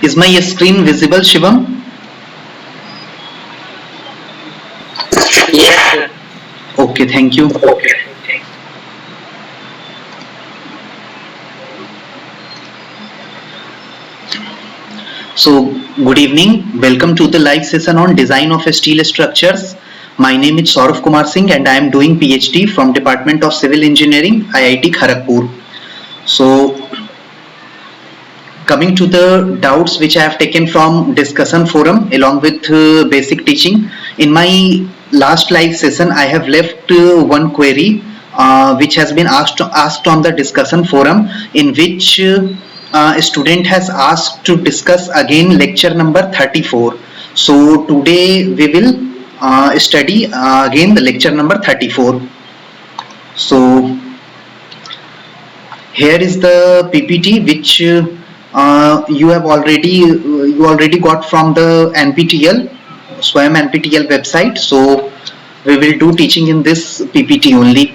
Is my screen visible, Shivam? Yes, sir. Okay, thank you. So, good evening. Welcome to the live session on design of steel structures. My name is Saurav Kumar Singh and I am doing PhD from Department of Civil Engineering, IIT Kharagpur. So, coming to the doubts which I have taken from discussion forum along with basic teaching. In my last live session, I have left one query which has been asked on the discussion forum, in which a student has asked to discuss again lecture number 34. So today we will study again the lecture number 34. So here is the PPT which you already got from the NPTEL Swayam NPTEL website. So we will do teaching in this PPT only.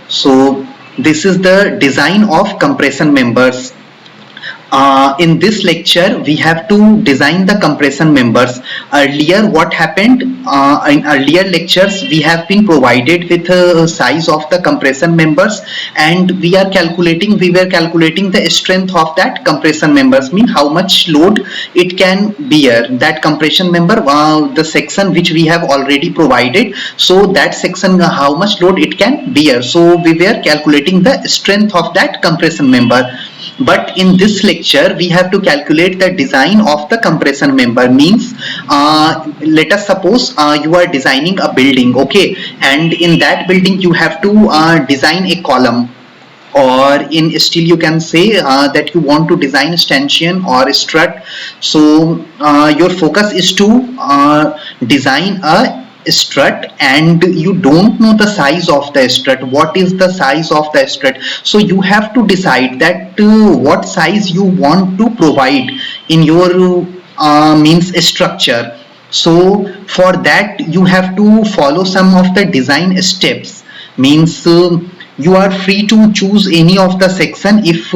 So this is the design of compression members. In this lecture, we have to design the compression members. Earlier, what happened in earlier lectures, we have been provided with a size of the compression members, and we were calculating the strength of that compression members, mean how much load it can bear. That compression member, the section which we have already provided, so that section how much load it can bear. So we were calculating the strength of that compression member. But in this lecture we have to calculate the design of the compression member. Means let us suppose you are designing a building, okay, and in that building you have to design a column, or in steel you can say that you want to design stanchion or a strut. So your focus is to design a strut, and you don't know the size of the strut. What is the size of the strut? So you have to decide that what size you want to provide in your means structure. So for that you have to follow some of the design steps. Means you are free to choose any of the section. If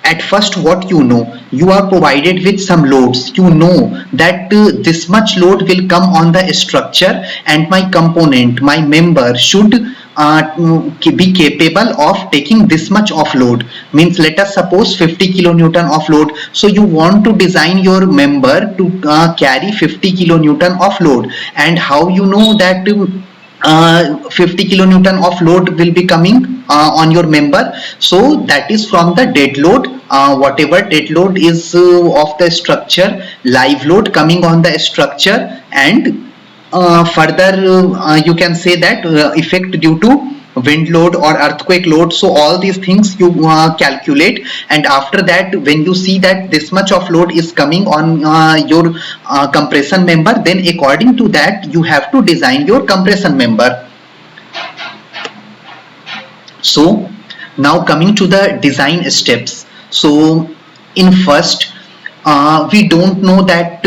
at first, what you are provided with some loads. You know that this much load will come on the structure, and my component, my member should be capable of taking this much of load. Means let us suppose 50 kilonewton of load. So you want to design your member to carry 50 kilonewton of load. And how you know that 50 kilonewton of load will be coming on your member? So that is from the dead load. Whatever dead load is of the structure, live load coming on the structure, and further you can say that effect due to wind load or earthquake load. So all these things you calculate, and after that when you see that this much of load is coming on your compression member, then according to that you have to design your compression member. So now coming to the design steps. So in first, we don't know that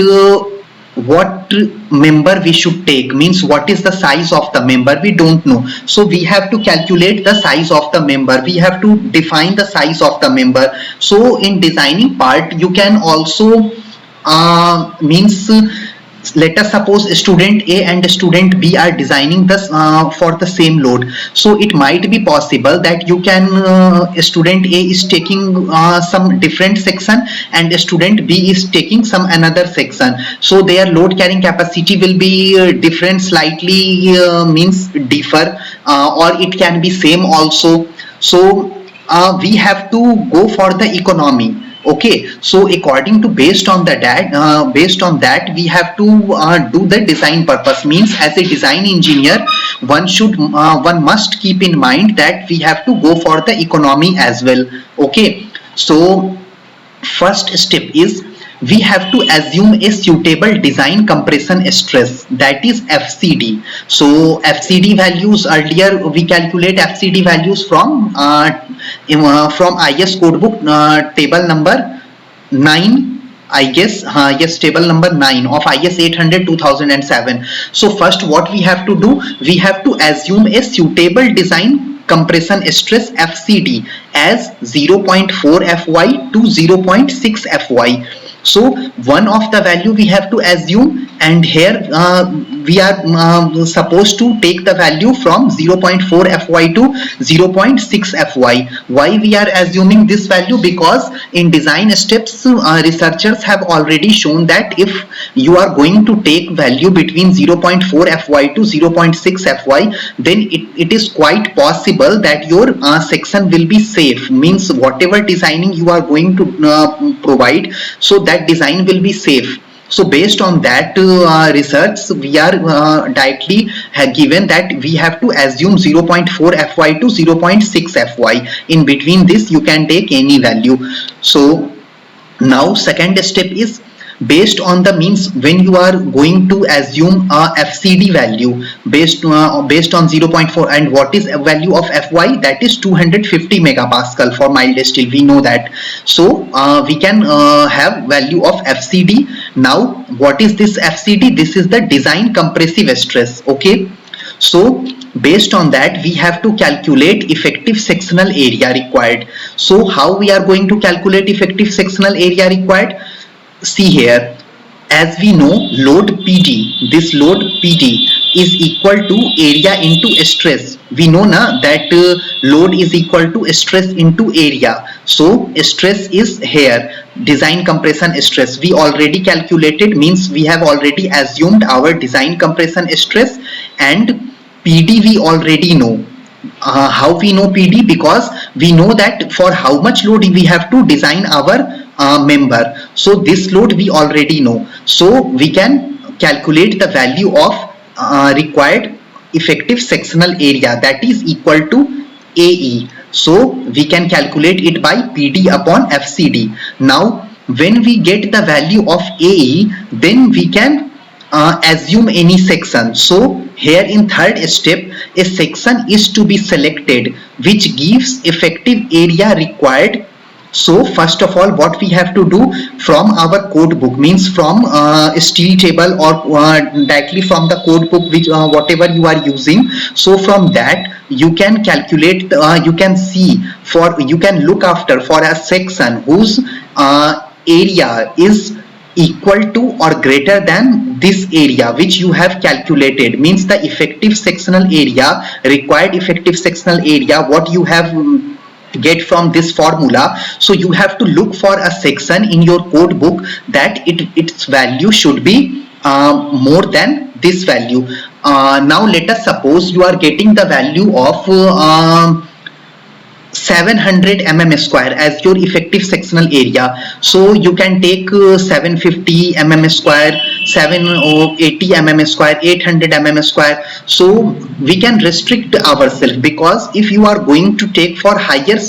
what member we should take. Means what is the size of the member, we don't know. So we have to calculate the size of the member, we have to define the size of the member. So in designing part you can also means let us suppose student A and student B are designing this for the same load. So it might be possible that you can student A is taking some different section, and student B is taking some another section. So their load carrying capacity will be different, slightly means differ, or it can be same also. So we have to go for the economy. Okay, so according to based on that we have to do the design purpose. Means as a design engineer, one must keep in mind that we have to go for the economy as well. Okay, so first step is we have to assume a suitable design compression stress, that is FCD. So FCD values, earlier we calculate FCD values from IS codebook table number 9, I guess. Yes, table number 9 of IS 800 2007. So first what we have to do, we have to assume a suitable design compression stress FCD as 0.4 fy to 0.6 fy. So one of the value we have to assume, and here we are supposed to take the value from 0.4 fy to 0.6 fy. Why we are assuming this value? Because in design steps researchers have already shown that if you are going to take value between 0.4 fy to 0.6 fy, then it is quite possible that your section will be safe. Means whatever designing you are going to provide, so that design will be safe. So based on that research, we are directly given that we have to assume 0.4 fy to 0.6 fy. In between this, you can take any value. So now second step is based on the means when you are going to assume a FCD value based on 0.4, and what is a value of Fy? That is 250 megapascal for mild steel. We know that. So we can have value of FCD. Now what is this FCD? This is the design compressive stress. Okay. So based on that, we have to calculate effective sectional area required. So how we are going to calculate effective sectional area required? See here, as we know, load PD, this load PD is equal to area into stress. We know that load is equal to stress into area. So stress is here, design compression stress. We already calculated, means we have already assumed our design compression stress, and PD we already know. How we know PD? Because we know that for how much load we have to design our member. So this load we already know. So we can calculate the value of required effective sectional area, that is equal to AE. So we can calculate it by PD upon FCD. Now when we get the value of AE, then we can assume any section. So here in third step, a section is to be selected which gives effective area required. So first of all, what we have to do, from our code book, means from steel table or directly from the code book, which whatever you are using. So from that you can calculate, you can see, for you can look after for a section whose area is equal to or greater than this area which you have calculated. Means the effective sectional area, required effective sectional area, what you have get from this formula. So you have to look for a section in your code book that its value should be more than this value. Now let us suppose you are getting the value of 700 mm square as your effective sectional area. So you can take 750 mm square, 780 mm square, 800 mm square. So we can restrict ourselves, because if you are going to take for higher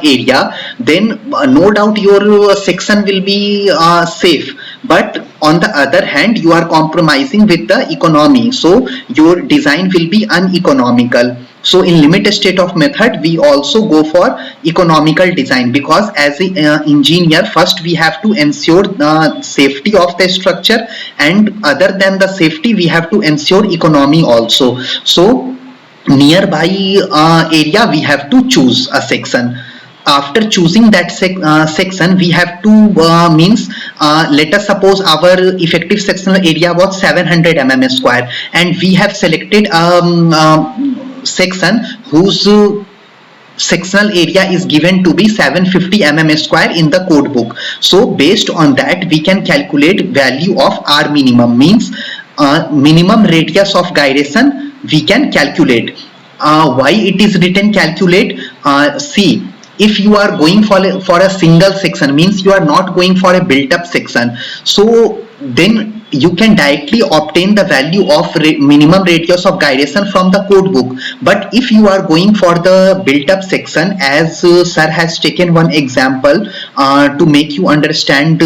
area, then no doubt your section will be safe. But on the other hand, you are compromising with the economy, so your design will be uneconomical. So in limit state of method, we also go for economical design, because as an engineer, first we have to ensure the safety of the structure, and other than the safety, we have to ensure economy also. So nearby area, we have to choose a section. After choosing that section, we have to means let us suppose our effective sectional area was 700 mm square, and we have selected section whose sectional area is given to be 750 mm square in the code book. So based on that, we can calculate value of R minimum, means minimum radius of gyration we can calculate. Why it is written calculate? See, if you are going for a single section, means you are not going for a built up section, so then you can directly obtain the value of minimum radius of gyration from the code book. But if you are going for the built up section, as sir has taken one example to make you understand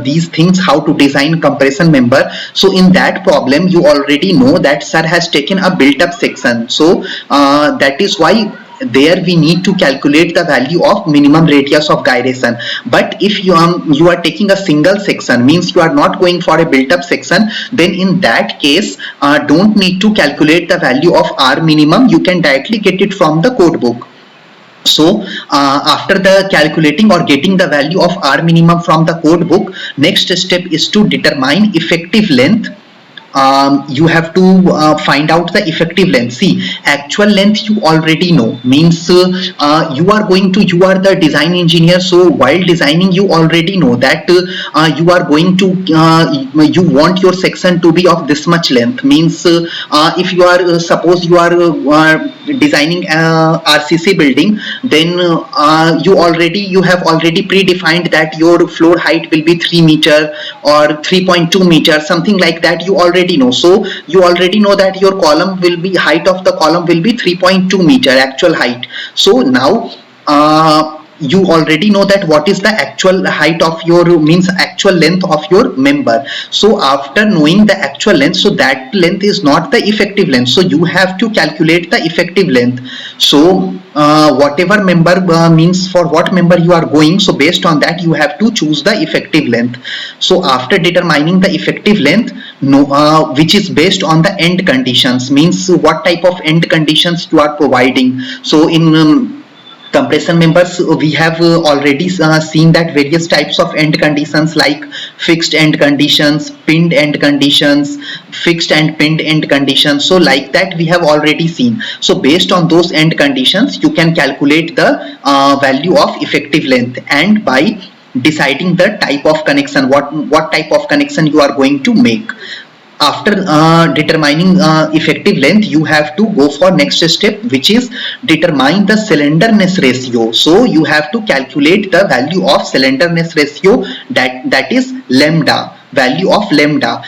these things, how to design compression member. So in that problem, you already know that sir has taken a built up section. So that is why there we need to calculate the value of minimum radius of gyration. But if you are taking a single section, means you are not going for a built up section, then in that case don't need to calculate the value of R minimum, you can directly get it from the code book. So after the calculating or getting the value of R minimum from the code book, next step is to determine effective length. You have to find out the effective length. See, actual length you already know, means you are the design engineer, so while designing you already know that you are going to you want your section to be of this much length, means if you are suppose you are designing a RCC building, then you have already predefined that your floor height will be 3 meter or 3.2 meter, something like that you already know. So you already know that your column will be, height of the column will be 3.2 meter actual height. So now you already know that what is the actual height of your, means actual length of your member. So after knowing the actual length, so that length is not the effective length, so you have to calculate the effective length. So whatever member means for what member you are going, so based on that you have to choose the effective length. So after determining the effective length, which is based on the end conditions, means what type of end conditions you are providing. So in compression members we have already seen that various types of end conditions, like fixed end conditions, pinned end conditions, fixed and pinned end conditions. So like that we have already seen. So based on those end conditions you can calculate the value of effective length, and by deciding the type of connection, what type of connection you are going to make. After determining effective length, you have to go for next step, which is determine the slenderness ratio. So you have to calculate the value of slenderness ratio, that is lambda, value of lambda.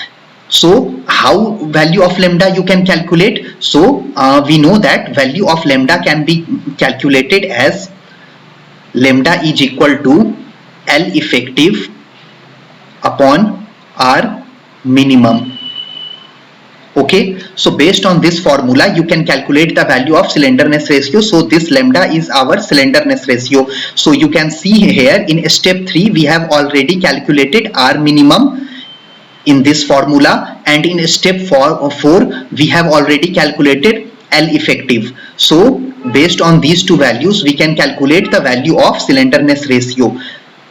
So how value of lambda you can calculate? So we know that value of lambda can be calculated as lambda is equal to L effective upon R minimum. Okay, so based on this formula you can calculate the value of slenderness ratio. So this lambda is our slenderness ratio. So you can see here in step 3 we have already calculated R minimum in this formula, and in step 4 we have already calculated L effective. So based on these two values we can calculate the value of slenderness ratio,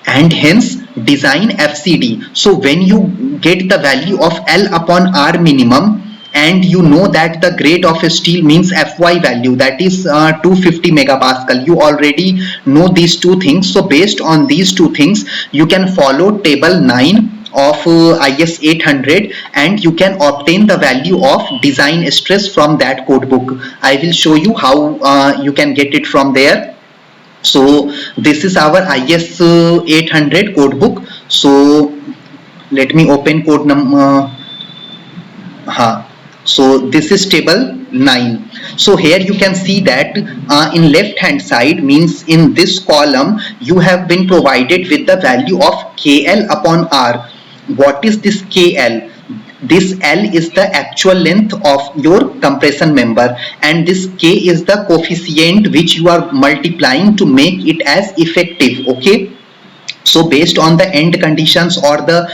and hence design FCD. So when you get the value of L upon R minimum, and you know that the grade of steel, means Fy value, that is 250 megapascal, you already know these two things. So based on these two things you can follow table 9 of IS 800 and you can obtain the value of design stress from that code book. I will show you how you can get it from there. So this is our IS 800 code book. So let me open code number. So this is table 9. So here you can see that in left hand side, means in this column you have been provided with the value of KL upon R. What is this KL? This L is the actual length of your compression member, and this K is the coefficient which you are multiplying to make it as effective. Okay, so based on the end conditions or the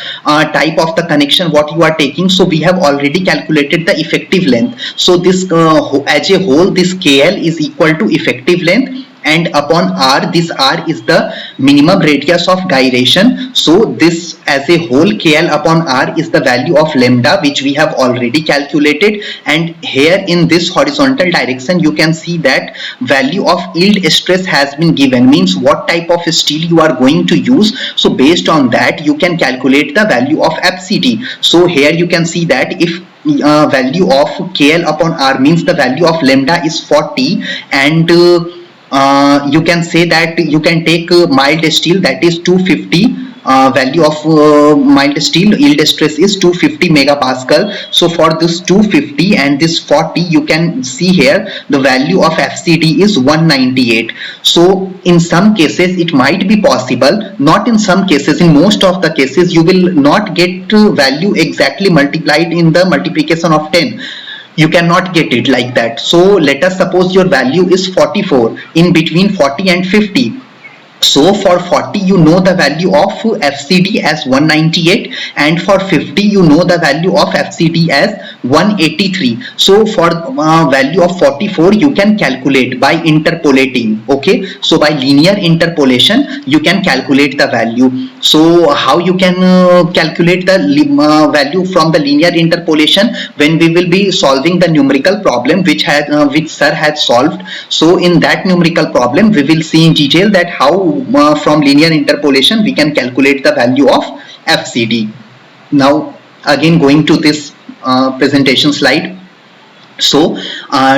type of the connection what you are taking, so we have already calculated the effective length. So this as a whole, this KL is equal to effective length, and upon R, this R is the minimum radius of gyration. So this as a whole KL upon R is the value of lambda which we have already calculated, and here in this horizontal direction you can see that value of yield stress has been given, means what type of steel you are going to use. So based on that you can calculate the value of FCD. So here you can see that if value of KL upon R, means the value of lambda is 40, and you can say that you can take mild steel, that is 250. Value of mild steel yield stress is 250 megapascal. So for this 250 and this 40, you can see here the value of FCD is 198. So in some cases it might be possible, not in some cases, in most of the cases you will not get value exactly multiplied in the multiplication of 10. You cannot get it like that. So let us suppose your value is 44, in between 40 and 50. So for 40 you know the value of FCD as 198, and for 50 you know the value of FCD as 183. So for value of 44 you can calculate by interpolating. Okay, so by linear interpolation you can calculate the value. So how you can calculate the value from the linear interpolation? When we will be solving the numerical problem which sir had solved. So in that numerical problem we will see in detail that how from linear interpolation we can calculate the value of FCD. Now again going to this presentation slide. So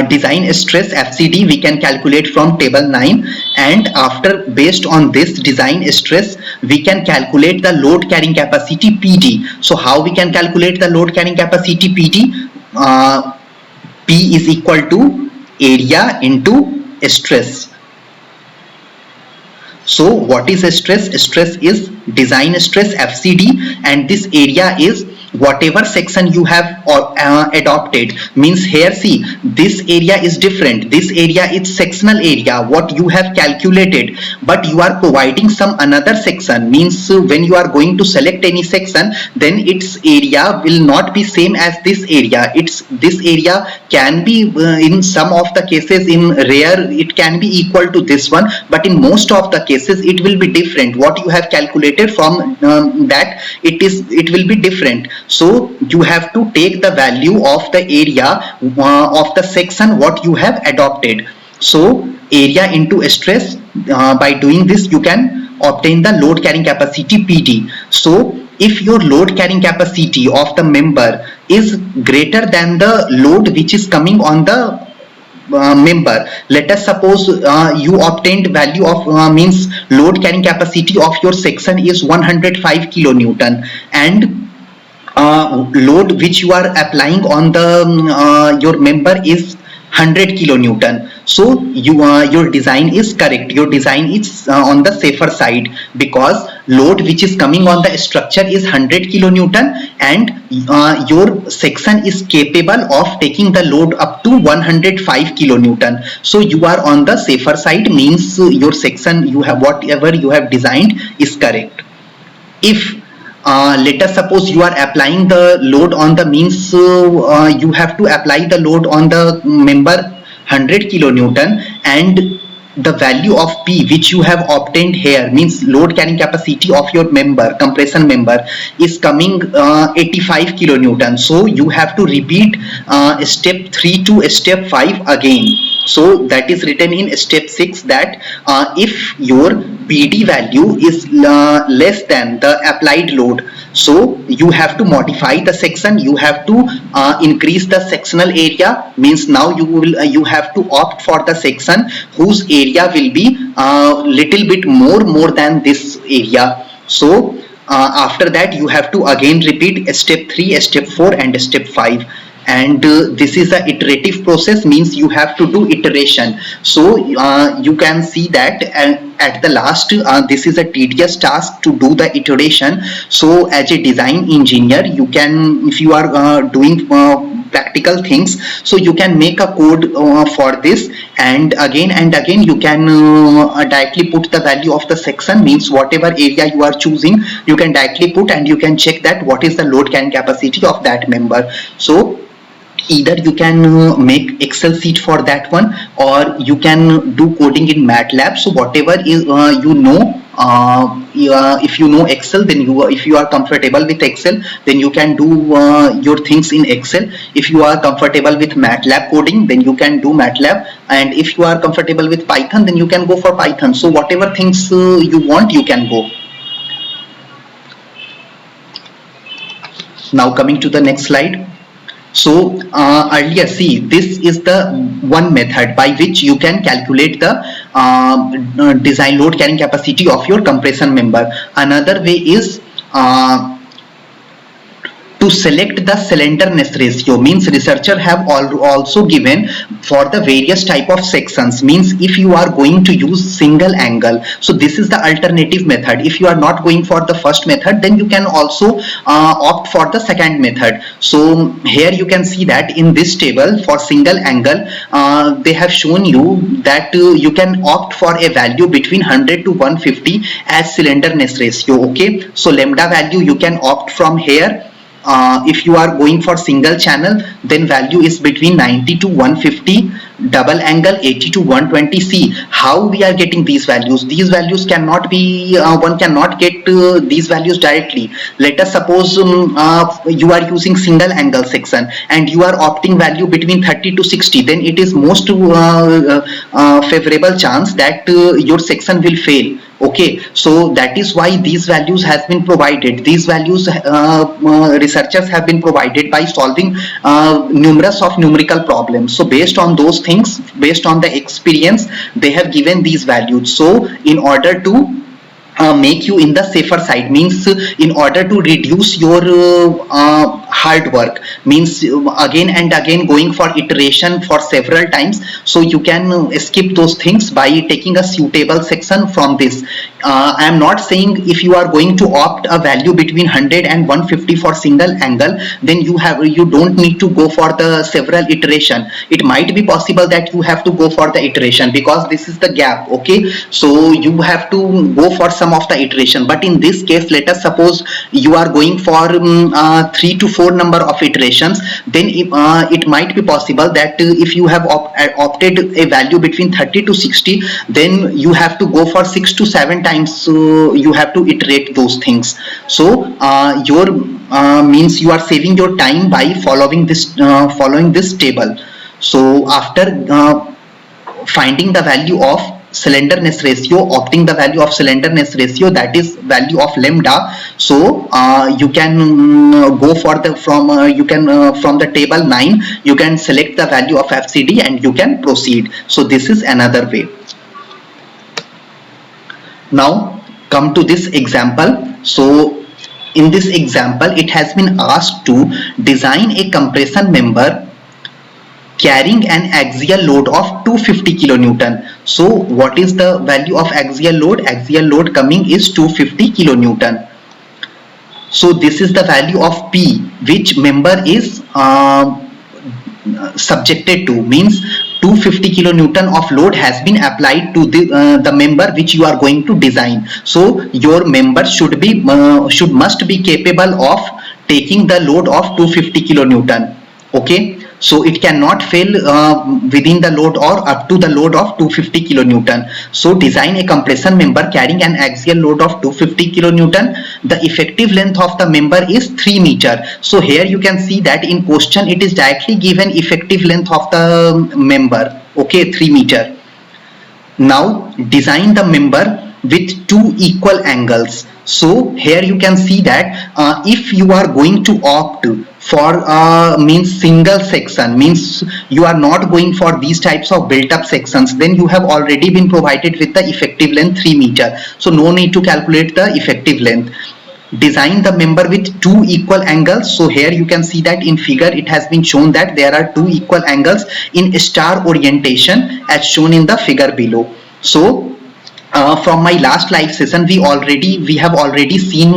design stress FCD we can calculate from table 9, and after based on this design stress we can calculate the load carrying capacity PD. So how we can calculate the load carrying capacity PD? P is equal to area into stress. So what is stress? Stress is design stress FCD, and this area is whatever section you have adopted. Means here see, this area is different, this area is sectional area what you have calculated, but you are providing some another section. Means when you are going to select any section, then its area will not be same as this area. This area can be in some of the cases, in rare it can be equal to this one, but in most of the cases it will be different. What you have calculated from that it will be different. So you have to take the value of the area of the section what you have adopted. So area into stress, by doing this you can obtain the load carrying capacity PD. So if your load carrying capacity of the member is greater than the load which is coming on the member, let us suppose you obtained value of means load carrying capacity of your section is 105 kilonewton, and load which you are applying on the your member is 100 kilonewton. So your design is correct, your design is on the safer side, because load which is coming on the structure is 100 kilonewton, and your section is capable of taking the load up to 105 kilonewton. So you are on the safer side, means your section, you have whatever you have designed is correct. If let us suppose you are applying the load on the means you have to apply the load on the member 100 kilonewton, and the value of P which you have obtained here, means load carrying capacity of your member, compression member, is coming 85 kilonewton. So you have to repeat step 3 to step 5 again. So that is written in step 6 that if your PD value is less than the applied load, so you have to modify the section, you have to increase the sectional area. Means now you have to opt for the section whose area will be little bit more than this area. So after that you have to again repeat step 3, step 4 and step 5. And this is a iterative process, means you have to do iteration. So you can see that at the last this is a tedious task to do the iteration. So as a design engineer, you can, if you are doing practical things, so you can make a code for this, and again you can directly put the value of the section. Means whatever area you are choosing you can directly put, and you can check that what is the load carrying capacity of that member. So either you can make Excel sheet for that one, or you can do coding in MATLAB. So whatever is you know, if you know Excel, then if you are comfortable with Excel, then you can do your things in Excel. If you are comfortable with MATLAB coding, then you can do MATLAB, and if you are comfortable with Python, then you can go for Python. So whatever things you want, you can go. Now coming to the next slide. So earlier, see, this is the one method by which you can calculate the design load carrying capacity of your compression member. Another way is to select the slenderness ratio. Means researcher have also given for the various type of sections. Means if you are going to use single angle, so this is the alternative method. If you are not going for the first method, then you can also opt for the second method. So here you can see that in this table for single angle they have shown you that you can opt for a value between 100 to 150 as slenderness ratio. Okay, so lambda value you can opt from here if you are going for single channel, then value is between 90 to 150, double angle 80 to 120. See how we are getting these values. These values cannot be, one cannot get these values directly. Let us suppose you are using single angle section and you are opting value between 30 to 60, then it is most favorable chance that your section will fail. Okay, so that is why these values has been provided. These values researchers have been provided by solving numerous of numerical problems. So based on those things, based on the experience, they have given these values. So in order to make you in the safer side, means in order to reduce your hard work, means again and again going for iteration for several times, so you can skip those things by taking a suitable section from this. I am not saying if you are going to opt a value between 100 and 150 for single angle, then you don't need to go for the several iteration. It might be possible that you have to go for the iteration because this is the gap. Okay, so you have to go for some of the iteration, but in this case, let us suppose you are going for 3 to 4 number of iterations, then it might be possible that if you have opted a value between 30 to 60, then you have to go for 6 to 7 times, you have to iterate those things. So your means you are saving your time by following this table. So after finding the value of slenderness ratio, opting the value of slenderness ratio, that is value of lambda, so you can go for the from the table 9 you can select the value of FCD and you can proceed. So this is another way. Now come to this example. So in this example, it has been asked to design a compression member carrying an axial load of 250 kilonewton. So what is the value of axial load? Axial load coming is 250 kilonewton. So this is the value of P which member is subjected to, means 250 kilonewton of load has been applied to the member which you are going to design. So your member should must be capable of taking the load of 250 kilonewton. Okay, so it cannot fail within the load or up to the load of 250 kilonewton. So design a compression member carrying an axial load of 250 kilonewton. The effective length of the member is 3 meter. So here you can see that in question it is directly given effective length of the member. Okay, 3 meter. Now design the member with 2 equal angles. So here you can see that if you are going to opt for means single section, means you are not going for these types of built up sections, then you have already been provided with the effective length 3 meter. So no need to calculate the effective length. Design the member with 2 equal angles. So here you can see that in figure it has been shown that there are 2 equal angles in star orientation as shown in the figure below. So from my last live session we have already seen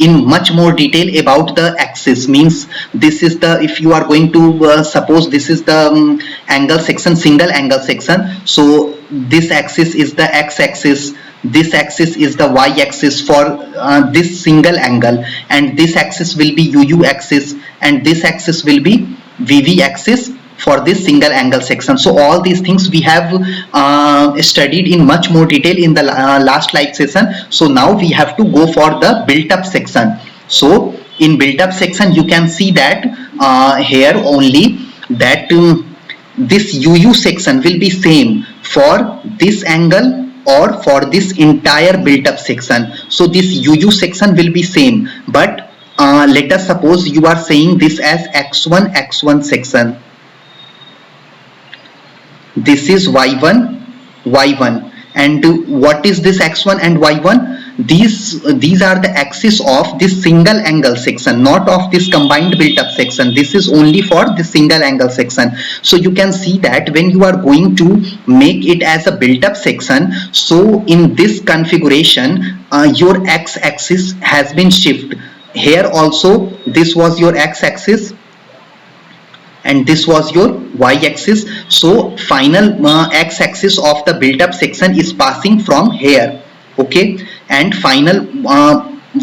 in much more detail about the axis, means this is the, if you are going to suppose this is the angle section, single angle section, so this axis is the x-axis, this axis is the y-axis for this single angle, and this axis will be UU axis and this axis will be VV axis for this single angle section. So all these things we have studied in much more detail in the last live session. So now we have to go for the built up section. So in built up section you can see that here only that this UU section will be same for this angle or for this entire built up section. So this UU section will be same, but let us suppose you are saying this as x1 section. This is y1, and what is this x1 and y1? These are the axis of this single angle section, not of this combined built up section. This is only for the single angle section. So you can see that when you are going to make it as a built up section, so in this configuration your x-axis has been shifted. Here also this was your x-axis and this was your y-axis. So final x-axis of the built up section is passing from here. Okay, and final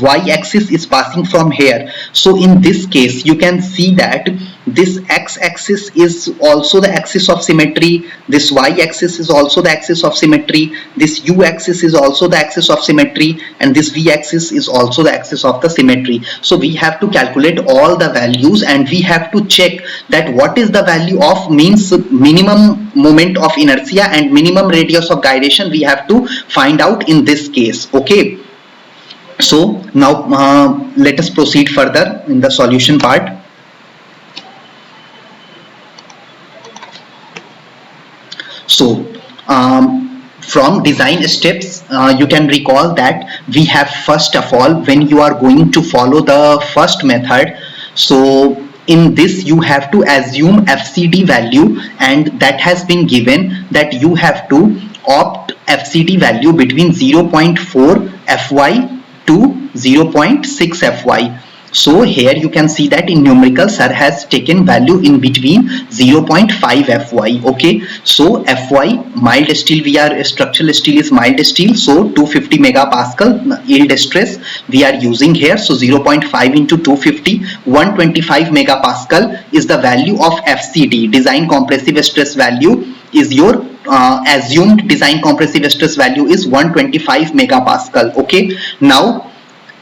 y-axis is passing from here. So in this case you can see that this x-axis is also the axis of symmetry, this y-axis is also the axis of symmetry, this u-axis is also the axis of symmetry, and this v-axis is also the axis of the symmetry. So we have to calculate all the values and we have to check that what is the value of means minimum moment of inertia and minimum radius of gyration. We have to find out in this case. Okay, so now let us proceed further in the solution part. So from design steps, you can recall that we have, first of all, when you are going to follow the first method, so in this you have to assume FCD value, and that has been given that you have to opt FCD value between 0.4 Fy to 0.6 Fy. So here you can see that in numerical sir has taken value in between 0.5 Fy. Okay, so Fy, mild steel, we are structural steel is mild steel, so 250 megapascal yield stress we are using here. So 0.5 into 250, 125 megapascal is the value of FCD, design compressive stress value is your assumed design compressive stress value is 125 megapascal. Okay, now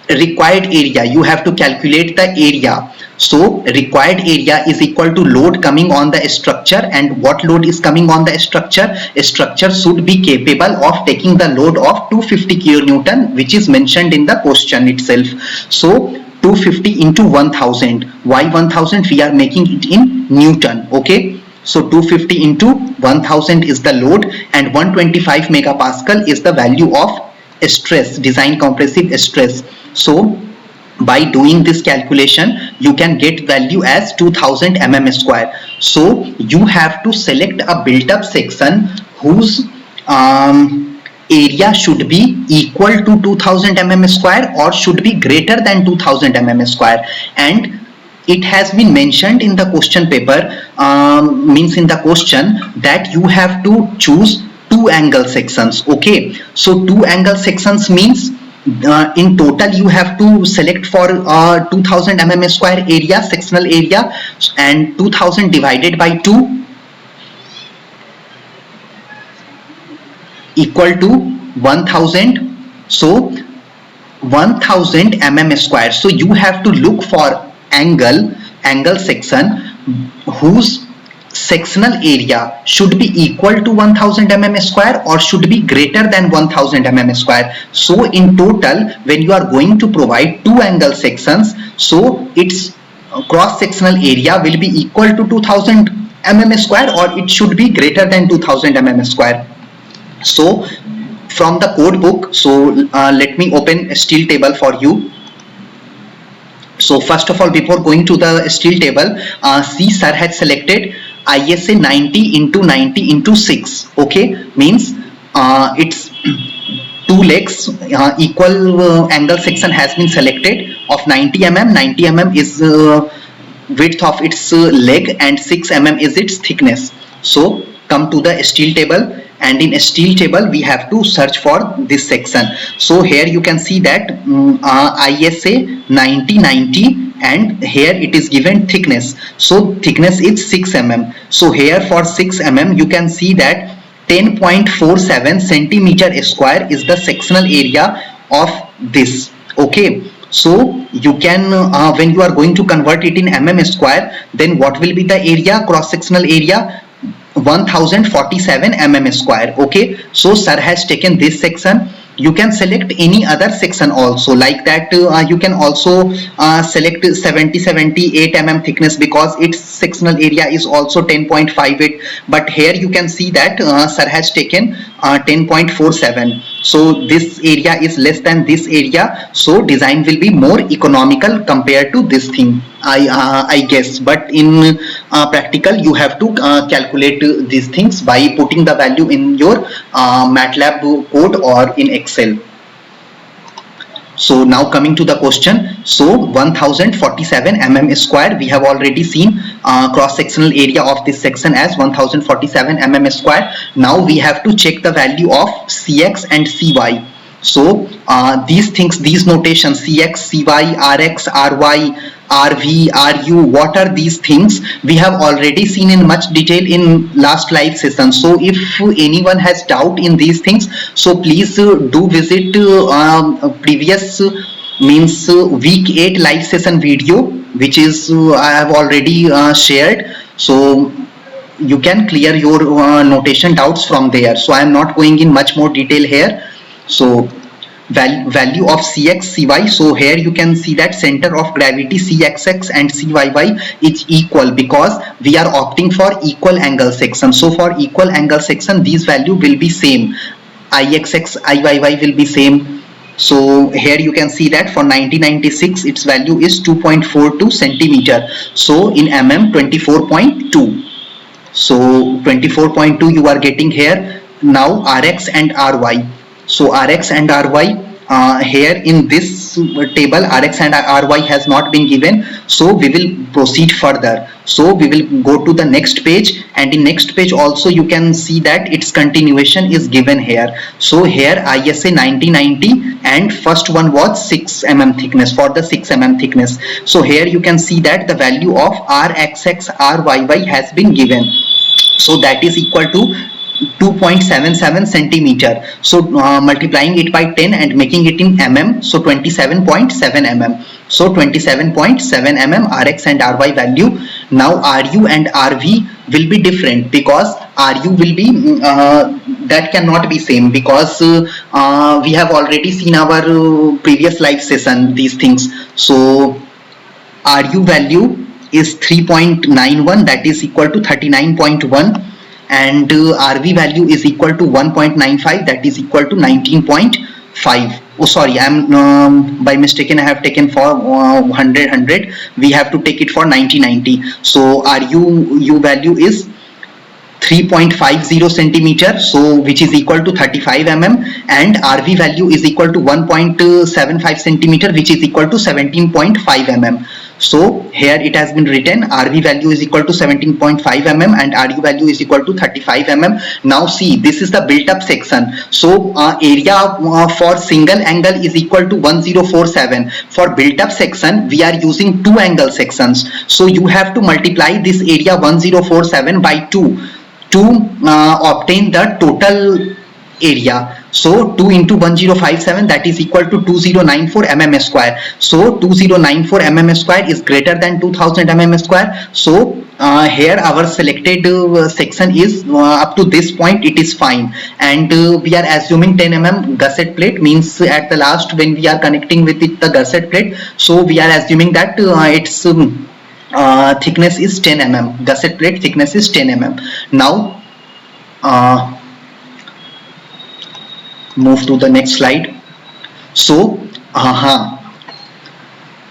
required area, you have to calculate the area. So required area is equal to load coming on the structure, and what load is coming on the structure? A structure should be capable of taking the load of 250 kilonewton, which is mentioned in the question itself. So 250 into 1000, why 1000? We are making it in Newton. Okay, so 250 into 1000 is the load, and 125 megapascal is the value of stress, design compressive stress. So by doing this calculation you can get value as 2000 mm square. So you have to select a built up section whose area should be equal to 2000 mm square or should be greater than 2000 mm square, and it has been mentioned in the question paper, means in the question, that you have to choose two angle sections. Okay, so two angle sections means in total you have to select for 2000 mm square area, sectional area, and 2000 divided by 2 equal to 1000. So 1000 mm square. So you have to look for angle section whose sectional area should be equal to 1000 mm square or should be greater than 1000 mm square. So in total, when you are going to provide two angle sections, so its cross sectional area will be equal to 2000 mm square or it should be greater than 2000 mm square. So from the code book, so let me open a steel table for you. So first of all, before going to the steel table, see sir had selected ISA 90 into 90 into 6. Okay, means it's two legs, equal angle section has been selected of 90 mm. 90 mm is width of its leg and 6 mm is its thickness. So come to the steel table, and in a steel table we have to search for this section. So here you can see that ISA 90-90, and here it is given thickness. So thickness is 6 mm. So here for 6 mm you can see that 10.47 centimeter square is the sectional area of this. Okay, so you can when you are going to convert it in mm square, then what will be the area, cross sectional area? 1047 mm square. Okay, so sir has taken this section. You can select any other section also, like that you can also select 78 mm thickness because its sectional area is also 10.58, but here you can see that sir has taken 10.47. so this area is less than this area, so design will be more economical compared to this thing, I guess. But in practical you have to calculate these things by putting the value in your MATLAB code or in Excel. So now coming to the question, so 1047 mm square, we have already seen cross sectional area of this section as 1047 mm square. Now we have to check the value of Cx and Cy. So these things, these notations, Cx, Cy, Rx, Ry, RV, Ru, what are these things? We have already seen in much detail in last live session. So if anyone has doubt in these things, so please do visit previous means week 8 live session video, which is I have already shared. So you can clear your notation doubts from there. So I am not going in much more detail here. So value of Cx, Cy, so here you can see that center of gravity Cxx and Cyy is equal because we are opting for equal angle section. So for equal angle section, these value will be same, Ixx, Iyy will be same. So here you can see that for 1996 its value is 2.42 centimeter. So in mm 24.2. So 24.2 you are getting here. Now Rx and Ry. So Rx and Ry here in this table Rx and Ry has not been given. So we will proceed further. So we will go to the next page, and in next page also you can see that its continuation is given here. So here ISA 1990 and first one was 6 mm thickness, for the 6 mm thickness. So here you can see that the value of Rxx Ryy has been given. So that is equal to 2.77 centimeter. So multiplying it by 10 and making it in mm, so 27.7 mm. So 27.7 mm Rx and Ry value. Now Ru and Rv will be different because Ru will be that cannot be same because we have already seen our previous live session these things. So Ru value is 3.91, that is equal to 39.1, and RV value is equal to 1.95, that is equal to 19.5. Oh sorry, I'm by mistaken I have taken for 100, we have to take it for 90. So RU value is 3.50 centimeter, so which is equal to 35 mm, and RV value is equal to 1.75 centimeter, which is equal to 17.5 mm. So here it has been written RV value is equal to 17.5 mm and RU value is equal to 35 mm. Now see, this is the built up section. So area for single angle is equal to 1047. For built up section we are using two angle sections. So you have to multiply this area 1047 by 2 to obtain the total area. So 2 into 1057, that is equal to 2094 mm square. So 2094 mm square is greater than 2000 mm square. So here our selected section is up to this point it is fine, and we are assuming 10 mm gusset plate, means at the last when we are connecting with it the gusset plate, so we are assuming that its thickness is 10 mm, gusset plate thickness is 10 mm. Now move to the next slide. So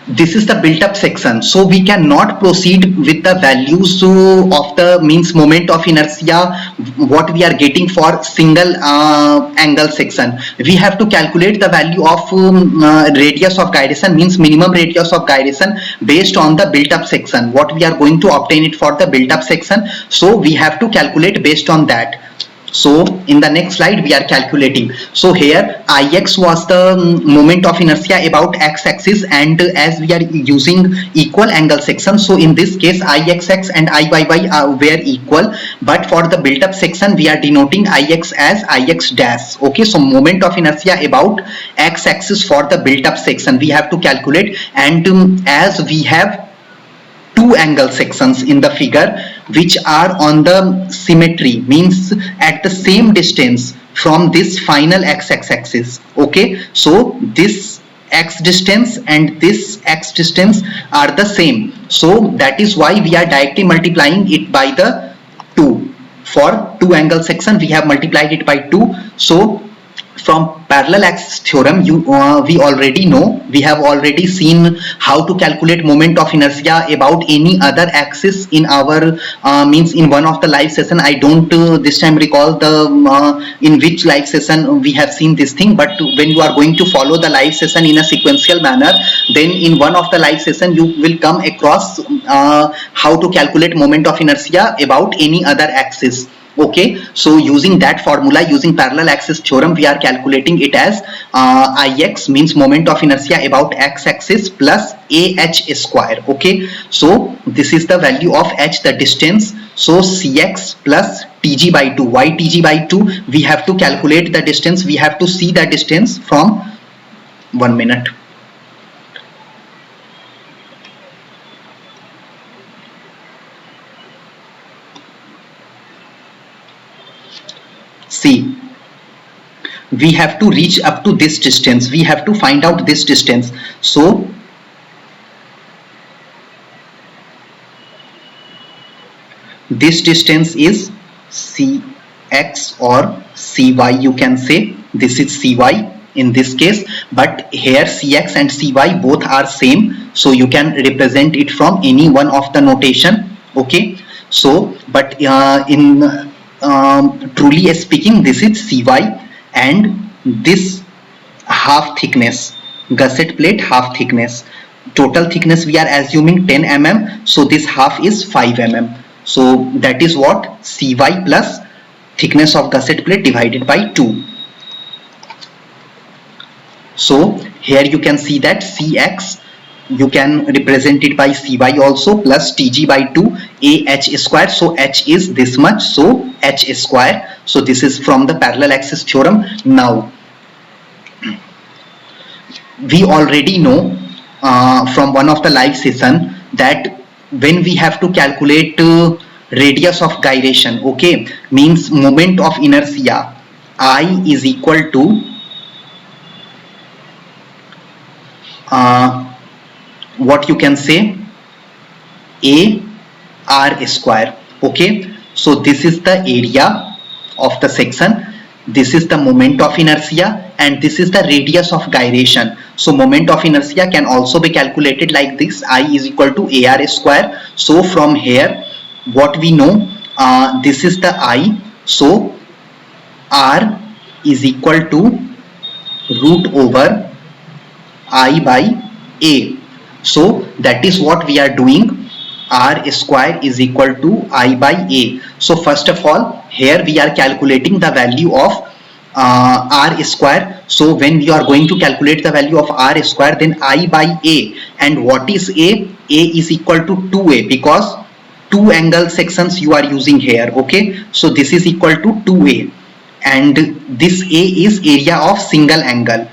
this is the built up section, so we cannot proceed with the values of the means moment of inertia what we are getting for single angle section. We have to calculate the value of radius of gyration, means minimum radius of gyration based on the built up section, what we are going to obtain it for the built up section. So we have to calculate based on that. So in the next slide we are calculating. So here Ix was the moment of inertia about x-axis, and as we are using equal angle section, so in this case Ixx and Iyy were equal, but for the built up section we are denoting Ix as Ix dash. Okay, so moment of inertia about x-axis for the built up section we have to calculate, and as we have two angle sections in the figure which are on the symmetry, means at the same distance from this final x-axis. Okay, so this x distance and this x distance are the same, so that is why we are directly multiplying it by the 2. For two angle section we have multiplied it by 2. So from parallel axis theorem we already know, we have already seen how to calculate moment of inertia about any other axis in our means in one of the live session. I don't this time recall the in which live session we have seen this thing, but when you are going to follow the live session in a sequential manner, then in one of the live session you will come across how to calculate moment of inertia about any other axis. Okay, so using that formula, using parallel axis theorem, we are calculating it as Ix means moment of inertia about x-axis plus AH square. Okay, so this is the value of h, the distance. So Cx plus Tg by 2. Why Tg by 2? We have to calculate the distance. We have to see the distance from 1 minute. See, we have to reach up to this distance. We have to find out this distance. So this distance is Cx or Cy, you can say. This is Cy in this case, but here Cx and Cy both are same, so you can represent it from any one of the notation. Okay, so but in truly speaking, this is Cy, and this half thickness, gusset plate half thickness, total thickness we are assuming 10 mm, so this half is 5 mm. So that is what Cy plus thickness of gusset plate divided by 2. So here you can see that Cx, you can represent it by Cy also, plus Tg by 2 AH square. So h is this much, so h square. So this is from the parallel axis theorem. Now we already know from one of the live session that when we have to calculate radius of gyration, okay, means moment of inertia, I is equal to what you can say, a r square. Okay, so this is the area of the section, this is the moment of inertia, and this is the radius of gyration. So moment of inertia can also be calculated like this, I is equal to ar square. So from here what we know, this is the I, so r is equal to root over I by a. So that is what we are doing, r square is equal to I by a. So first of all, here we are calculating the value of r square. So when we are going to calculate the value of r square, then I by a, and what is a? A is equal to 2a, because two angle sections you are using here. Okay, so this is equal to 2a, and this a is area of single angle.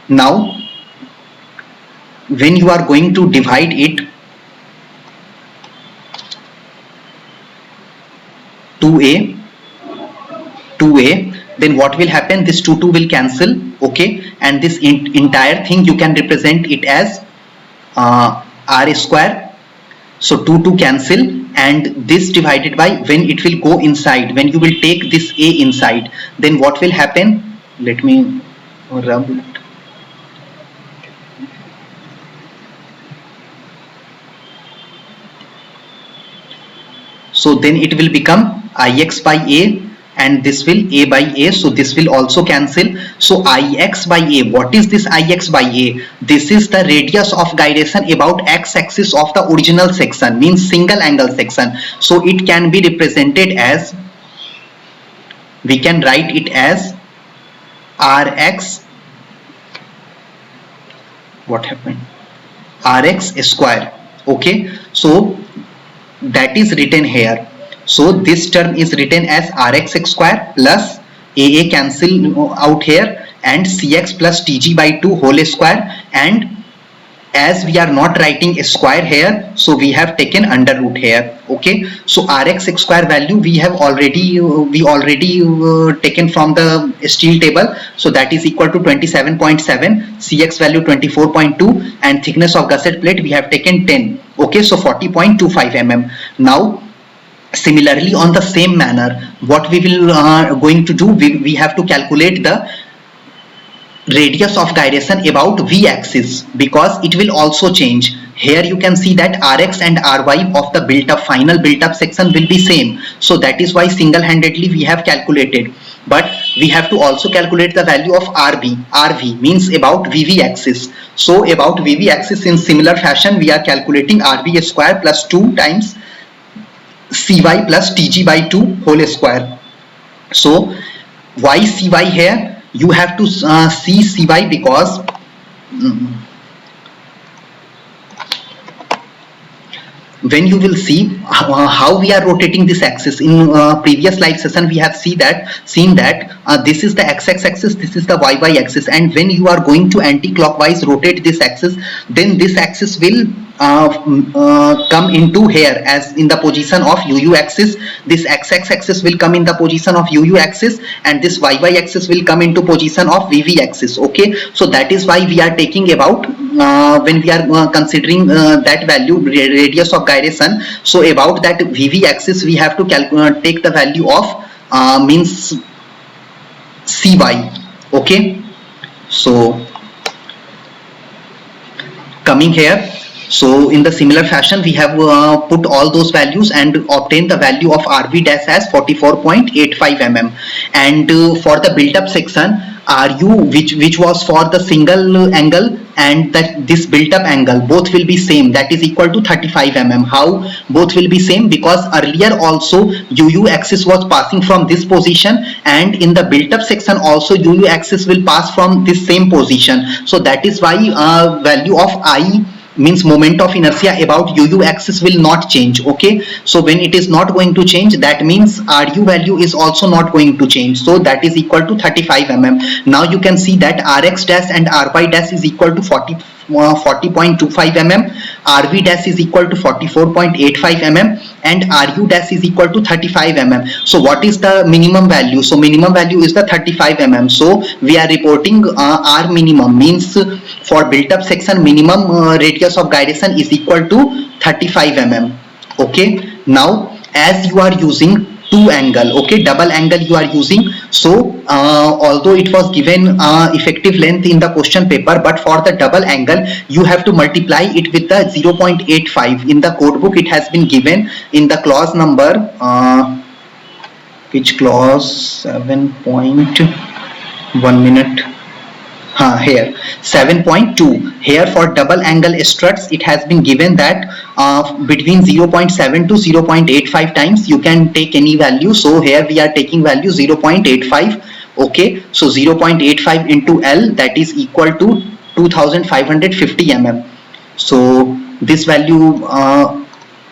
Now when you are going to divide it, 2a, then what will happen, this 2 will cancel. Okay, and this entire thing you can represent it as r square. So 2 cancel, and this divided by, when it will go inside, when you will take this a inside, then what will happen, let me rub it. So then it will become Ix by a, and this will a by a, so this will also cancel. So Ix by a, what is this Ix by a? This is the radius of gyration about x-axis of the original section, means single angle section. So it can be represented as, we can write it as Rx, what happened, Rx square. Okay, so that is written here. So this term is written as Rx square plus AA cancel out here, and Cx plus Tg by 2 whole square, and as we are not writing a square here, so we have taken under root here. Okay, so Rx square value we have already taken from the steel table, so that is equal to 27.7, Cx value 24.2, and thickness of gusset plate we have taken 10. Okay, so 40.25 mm. Now similarly, on the same manner, what we will going to do, we have to calculate the radius of gyration about v axis, because it will also change. Here you can see that Rx and Ry of the built up final built up section will be same, so that is why single handedly we have calculated, but we have to also calculate the value of Rv means about Vv axis. So about Vv axis, in similar fashion we are calculating Rv square plus 2 times cy plus tg by 2 whole square. So why cy here? You have to see cy because when you will see how we are rotating this axis in previous live session, we have seen that this is the x-axis, this is the y-y axis, and when you are going to anti-clockwise rotate this axis, then this axis will come into here as in the position of uu axis. This x-axis axis will come in the position of uu axis, and this y-y axis will come into position of vv axis. Okay, so that is why we are taking about when we are considering that value radius of gyration. So about that vv axis we have to take the value of means cy. Okay, so coming here, so in the similar fashion we have put all those values and obtained the value of RV dash as 44.85 mm, and for the built up section RU which was for the single angle and that this built up angle both will be same, that is equal to 35 mm. How both will be same? Because earlier also UU axis was passing from this position, and in the built up section also UU axis will pass from this same position. So that is why value of I means moment of inertia about uu axis will not change. Okay, so when it is not going to change, that means ru value is also not going to change, so that is equal to 35 mm. Now you can see that rx dash and ry dash is equal to 40.25 mm, rv dash is equal to 44.85 mm, and ru dash is equal to 35 mm. So what is the minimum value? So minimum value is the 35 mm. So we are reporting r minimum means for built up section minimum radius of gyration is equal to 35 mm. Okay, now as you are using two angle, okay, double angle you are using, so although it was given effective length in the question paper, but for the double angle you have to multiply it with the 0.85. in the code book it has been given in the clause number which clause 7.1 minute here 7.2. here for double angle struts it has been given that between 0.7 to 0.85 times you can take any value. So here we are taking value 0.85. okay, so 0.85 into L, that is equal to 2550 mm. so this value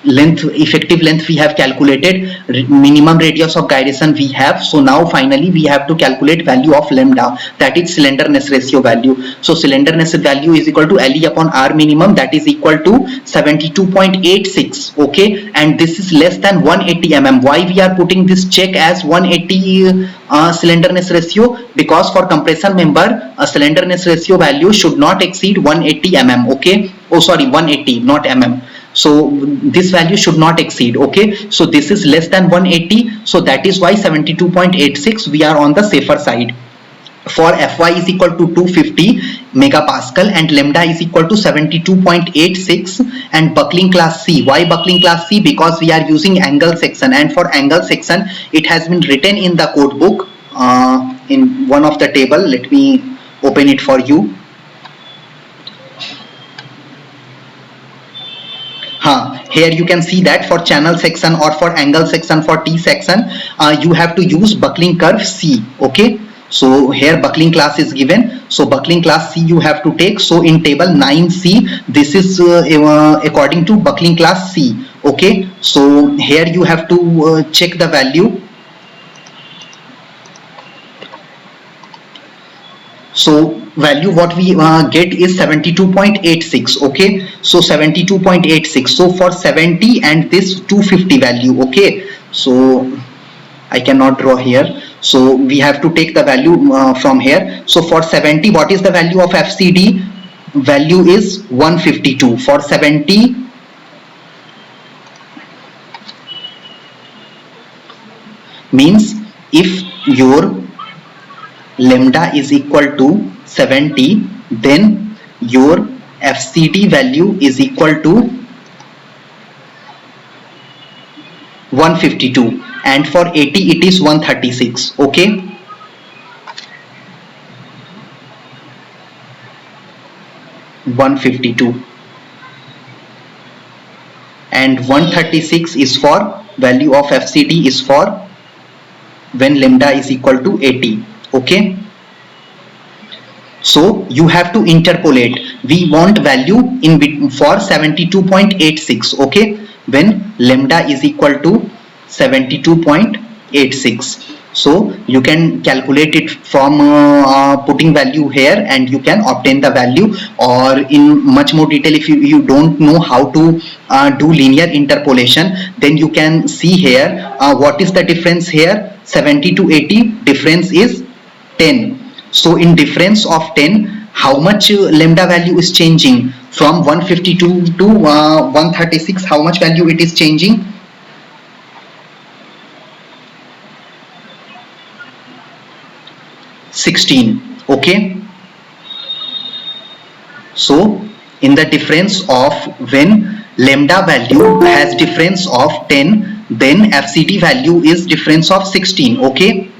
length, effective length we have calculated, minimum radius of gyration we have. So now finally we have to calculate value of lambda, that is slenderness ratio value. So slenderness value is equal to LE upon R minimum, that is equal to 72.86. okay, and this is less than 180 mm. Why we are putting this check as 180 slenderness ratio? Because for compression member a slenderness ratio value should not exceed 180 mm. okay, oh sorry, 180 not mm. So this value should not exceed. Okay, so this is less than 180, so that is why 72.86 we are on the safer side. For Fy is equal to 250 megapascal and lambda is equal to 72.86, and buckling class C. Why buckling class C? Because we are using angle section, and for angle section it has been written in the code book in one of the table. Let me open it for you. Here you can see that for channel section or for angle section, for T section you have to use buckling curve C. okay, so here buckling class is given, so buckling class C you have to take. So in table 9C this is according to buckling class C. okay, so here you have to check the value. So value what we get is 72.86. okay, so 72.86. so for 70 and this 250 value, okay, so I cannot draw here, so we have to take the value from here. So for 70 what is the value of FCD? Value is 152 for 70. Means if your lambda is equal to 70, then your FCD value is equal to 152, and for 80 it is 136. okay, (152) and 136 is for value of FCD is for when lambda is equal to 80. Okay, so you have to interpolate. We want value in for 72.86. okay, when lambda is equal to 72.86. so you can calculate it from putting value here, and you can obtain the value. Or in much more detail, if you don't know how to do linear interpolation, then you can see here what is the difference here. 70 to 80 difference is 10. So in difference of 10, how much lambda value is changing? From 152 to 136, how much value it is changing? 16. Okay, so in the difference of when lambda value has difference of 10, then FCD value is difference of 16. Okay,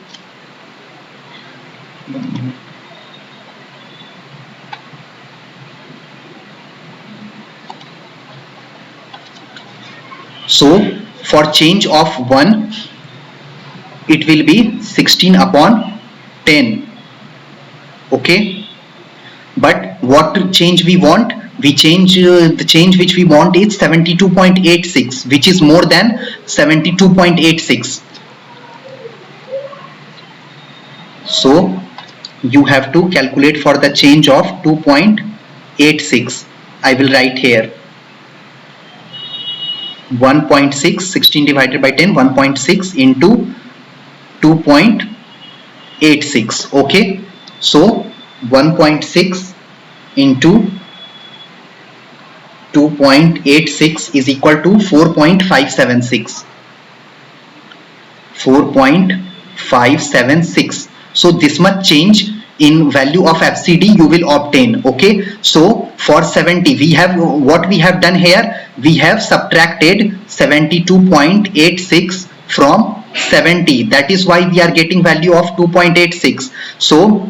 so for change of 1, it will be 16 upon 10. Okay, but what change we want? We change the change which we want is 72.86, which is more than 72.86. so you have to calculate for the change of 2.86. I will write here 1.6, 16 divided by 10, 1.6 into 2.86. okay, so 1.6 into 2.86 is equal to 4.576. 4.576. so this much change in value of FCD you will obtain. Okay, so for 70, we have what we have done here. We have subtracted 72.86 from 70. That is why we are getting value of 2.86. so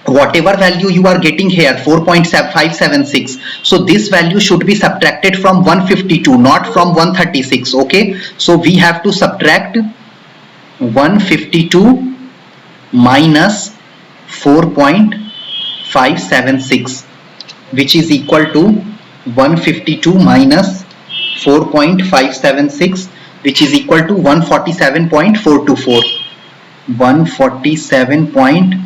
whatever value you are getting here, 4.576, so this value should be subtracted from 152, not from 136. Okay, so we have to subtract 152 minus 4.576, which is equal to 152 minus 4.576, which is equal to 147.424. 147.424.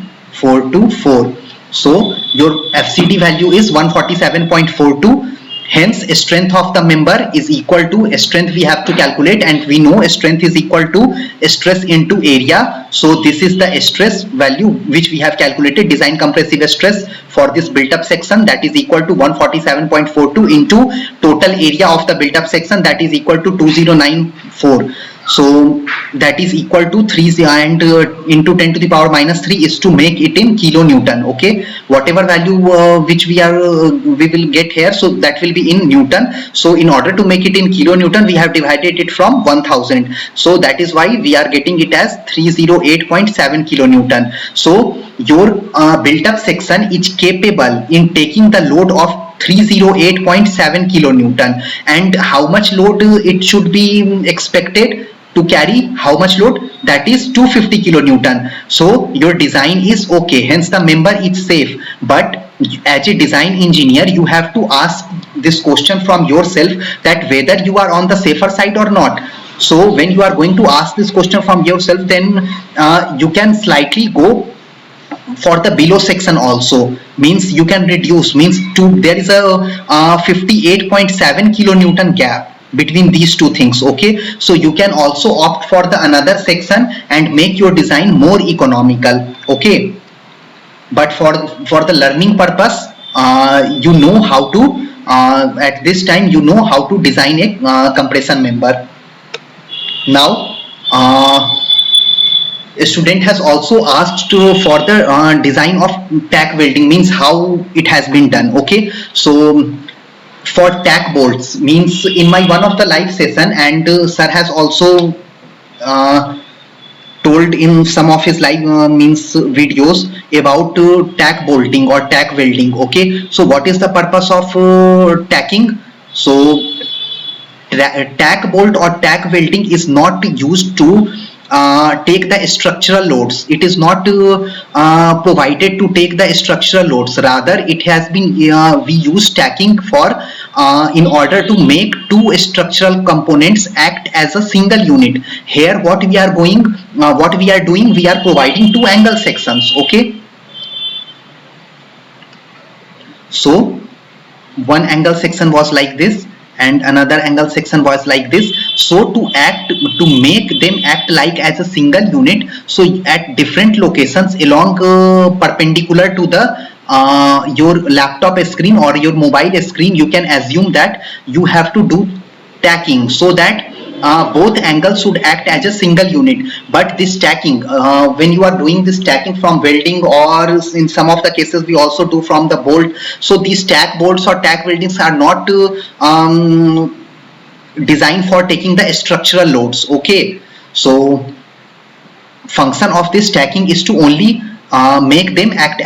so your FCD value is 147.42. hence strength of the member is equal to strength we have to calculate, and we know strength is equal to stress into area. So this is the stress value which we have calculated, design compressive stress for this built up section, that is equal to 147.42 into total area of the built up section, that is equal to 2094. so that is equal to 3, and into 10 to the power minus 3 is to make it in kilonewton. Okay, whatever value which we will get here, so that will be in Newton. So in order to make it in kilonewton, we have divided it from 1000. So that is why we are getting it as 308.7 kilonewton. So your built up section is capable in taking the load of 308.7 kilonewton. And how much load it should be expected to carry? How much load? That is 250 kilonewton. So your design is okay, hence the member is safe. But as a design engineer, you have to ask this question from yourself, that whether you are on the safer side or not. So when you are going to ask this question from yourself, then you can slightly go for the below section also, means you can reduce, means there is a 58.7 kilonewton gap between these two things. Okay, so you can also opt for the another section and make your design more economical. Okay, but for the learning purpose, you know how to at this time you know how to design a compression member. Now a student has also asked for the design of tack welding, means how it has been done. Okay, so for tack bolts, means in my one of the live session, and sir has also told in some of his live means videos about tack bolting or tack welding. Okay, so what is the purpose of tacking? So tack bolt or tack welding is not used to take the structural loads. It is not provided to take the structural loads. Rather, it has been we use tacking for in order to make two structural components act as a single unit. Here, what we are doing, we are providing two angle sections. Okay. So one angle section was like this and another angle section was like this. So to make them act like as a single unit, so at different locations along perpendicular to the your laptop screen or your mobile screen, you can assume that you have to do tacking so that both angles should act as a single unit. But this tacking, when you are doing this tacking from welding, or in some of the cases we also do from the bolt, so these tack bolts or tack weldings are not designed for taking the structural loads. Okay, so function of this tacking is to only make them act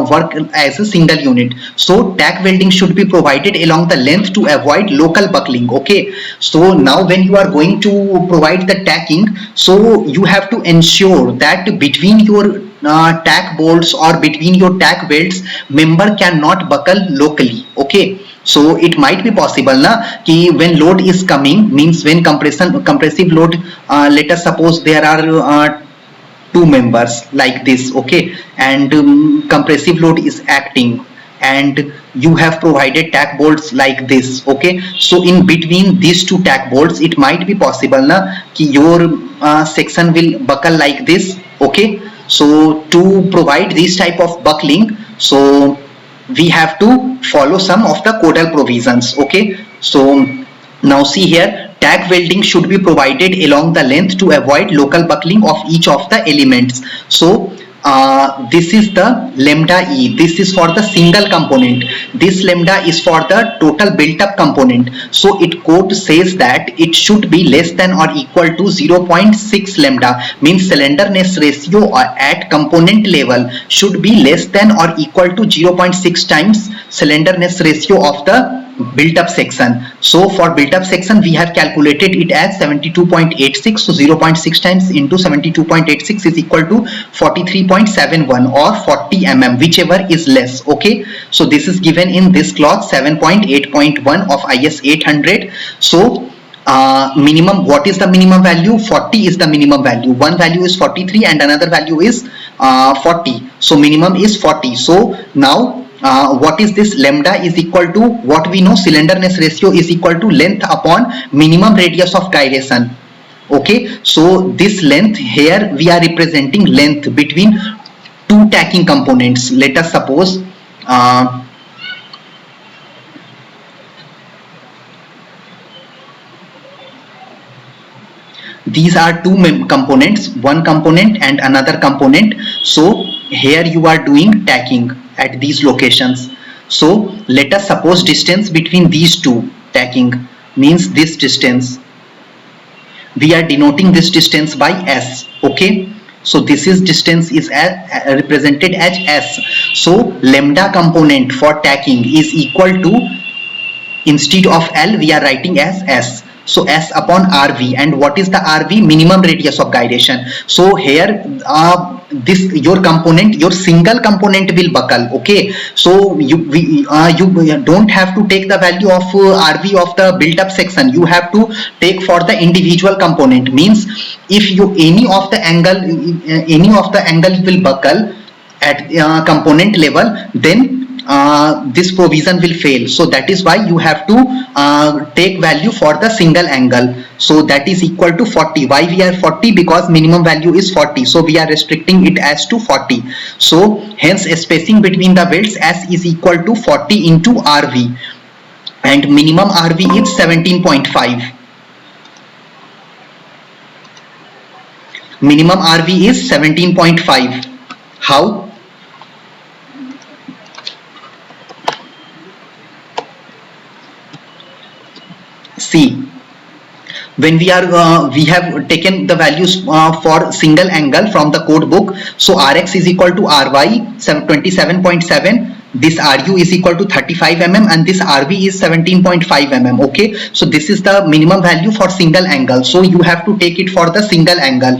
work as a single unit. So tack welding should be provided along the length to avoid local buckling. Okay, so now when you are going to provide the tacking, so you have to ensure that between your tack bolts or between your tack welds, member cannot buckle locally. Okay, so it might be possible na ki when load is coming, means when compressive load, let us suppose there are two members like this. Okay, and compressive load is acting and you have provided tack bolts like this. Okay, so in between these two tack bolts, it might be possible na ki your section will buckle like this. Okay, so to provide this type of buckling, so we have to follow some of the codal provisions. Okay, so now see here, tack welding should be provided along the length to avoid local buckling of each of the elements. So this is the lambda E. This is for the single component. This lambda is for the total built up component. So it code says that it should be less than or equal to 0.6 lambda, means slenderness ratio at component level should be less than or equal to 0.6 times slenderness ratio of the built up section. So for built up section we have calculated it as 72.86. so 0.6 times into 72.86 is equal to 43.71 or 40 mm, whichever is less. Okay, so this is given in this clause 7.8.1 of IS 800. So minimum, what is the minimum value? 40 is the minimum value. One value is 43 and another value is 40. So minimum is 40. So now what is this? Lambda is equal to what we know, slenderness ratio is equal to length upon minimum radius of gyration. Okay, so this length here we are representing length between two tacking components. Let us suppose these are two components, one component and another component. So here you are doing tacking at these locations. So let us suppose distance between these two tacking, means this distance. We are denoting this distance by S. Okay, so this is distance is represented as S. So lambda component for tacking is equal to, instead of L we are writing as S. So S upon RV, and what is the RV? Minimum radius of gyration. So here this your component, your single component will buckle. Okay, so you don't have to take the value of RV of the built up section. You have to take for the individual component. Means if you any of the angle will buckle at component level, then this provision will fail. So that is why you have to take value for the single angle. So that is equal to 40. Why we are 40? Because minimum value is 40. So we are restricting it as to 40. So hence spacing between the welds S is equal to 40 into RV, and minimum RV is 17.5. Minimum RV is 17.5. How? See, when we have taken the values for single angle from the code book. So Rx is equal to Ry 27.7, this RU is equal to 35 mm and this RV is 17.5 mm. Okay, so this is the minimum value for single angle, so you have to take it for the single angle.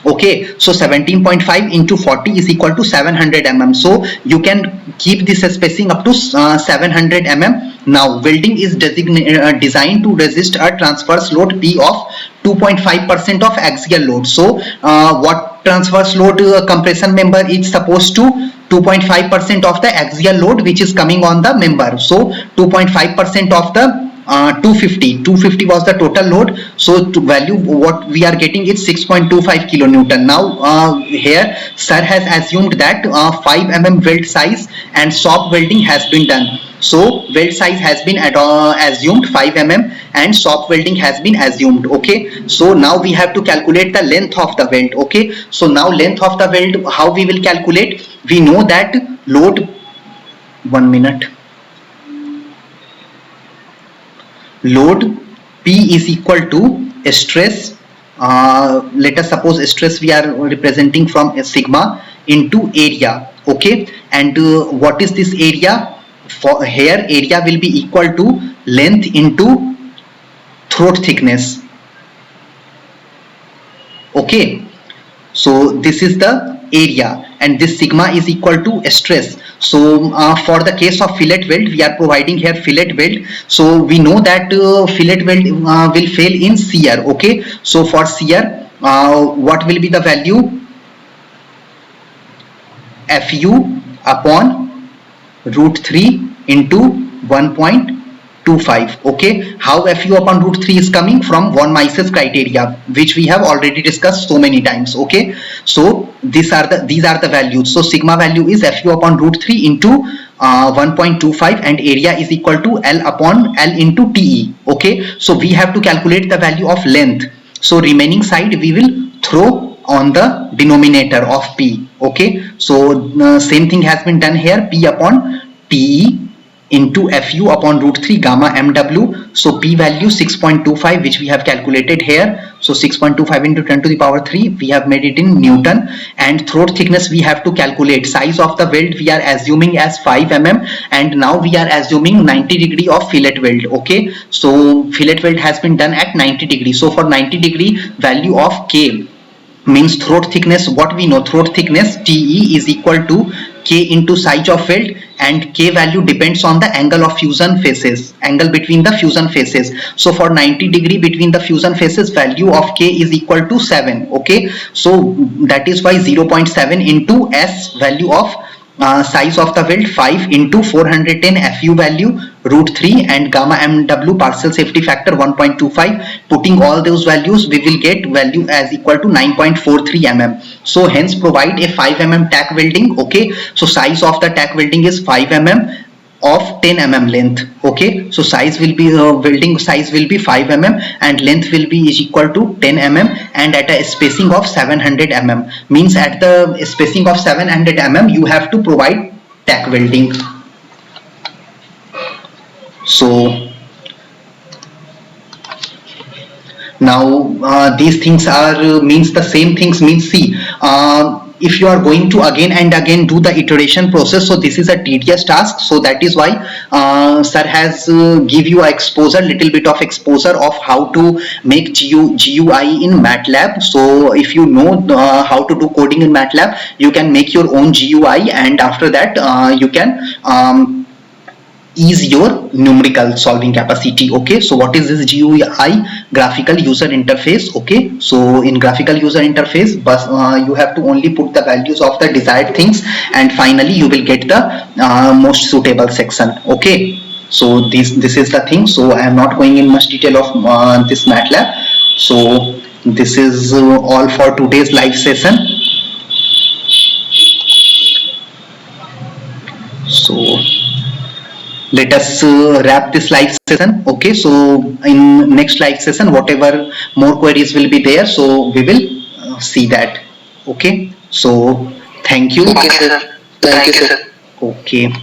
Okay, so 17.5 into 40 is equal to 700 mm, so you can keep this spacing up to 700 mm. Now welding is designed to resist a transverse load P of 2.5% of axial load. So what transverse load compression member is supposed to 2.5% of the axial load which is coming on the member. So 2.5% of the 250 was the total load, so to value what we are getting is 6.25 kilonewton. Now here sir has assumed that 5 mm weld size and shop welding has been done. So weld size has been assumed 5 mm and shop welding has been assumed. Okay, so now we have to calculate the length of the weld. Okay, so now length of the weld, how we will calculate? We know that load, 1 minute, load P is equal to stress, let us suppose stress we are representing from a sigma into area. Okay, and what is this area? For here area will be equal to length into throat thickness. Okay, so this is the area and this sigma is equal to stress. So for the case of fillet weld, we are providing here fillet weld, so we know that fillet weld will fail in shear. Okay, so for shear what will be the value? Fu upon root 3 into 1.25. Okay, how Fu upon root 3 is coming? From von Mises criteria, which we have already discussed so many times. Okay, so these are the values. So sigma value is Fu upon root 3 into 1.25 and area is equal to L upon L into Te. Okay, so we have to calculate the value of length. So remaining side we will throw on the denominator of P. Okay, so same thing has been done here, P upon Te into Fu upon root 3 gamma mw. So P value 6.25 which we have calculated here. So 6.25 into 10 to the power 3 we have made it in Newton, and throat thickness we have to calculate. Size of the weld we are assuming as 5 mm and now we are assuming 90 degree of fillet weld. Okay, so fillet weld has been done at 90 degree. So for 90 degree value of K means throat thickness, what we know, throat thickness Te is equal to K into size of weld, and K value depends on the angle of fusion faces, angle between the fusion faces. So for 90 degree between the fusion faces, value of K is equal to 7. Okay, so that is why 0.7 into S value of size of the weld 5 into 410 Fu value root 3 and gamma mw partial safety factor 1.25. Putting all those values we will get value as equal to 9.43 mm. So hence provide a 5 mm tack welding. Okay, so size of the tack welding is 5 mm of 10 mm length. Okay, so size will be welding size will be 5 mm and length will be is equal to 10 mm and at a spacing of 700 mm. Means at the spacing of 700 mm you have to provide tack welding. So now these things are means the same things means, see, if you are going to again and again do the iteration process, so this is a tedious task. So that is why sir has give you a exposure, little bit of exposure of how to make GUI in MATLAB. So if you know how to do coding in MATLAB, you can make your own GUI, and after that you can ease your numerical solving capacity. Okay, so what is this GUI? Graphical user interface. Okay, so in graphical user interface, but you have to only put the values of the desired things, and finally you will get the most suitable section. Okay, so this is the thing. So I am not going in much detail of this MATLAB. So this is all for today's live session. So let us wrap this live session. Okay, so in next live session whatever more queries will be there, so we will see that. Okay, so thank you. Okay, sir. Thank you, sir. Okay.